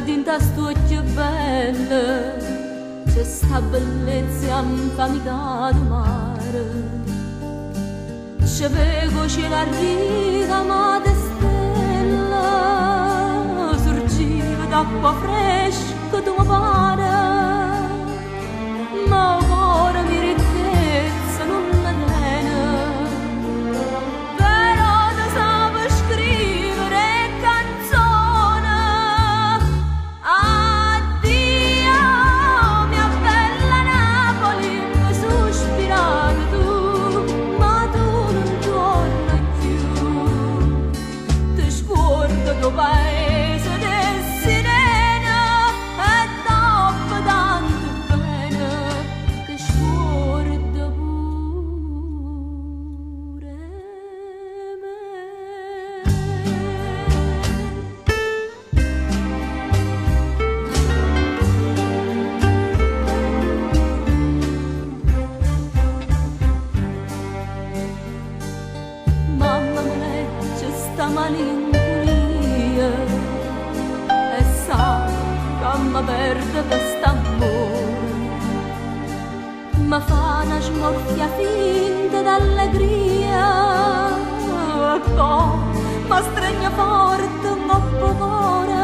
dinta sto occhio belle c'è sta bellezza infamita di mare, ci vedo c'è la riga ma de stella sorgiva d'acqua fresca tu mi pare, ma ora mi ricchezza non me tiene, però ti sape scrivere canzone. Addio mia bella Napoli, mi sospirate tu, ma tu non torni più, ti scordo tuo paese del sirena e dopo tanto bene ti scordo pure me. Mamma mi legge sta malinconia e sa che mi perde quest'amore, ma fa una smorfia finta d'allegria e poi mi stringe forte un po' cuore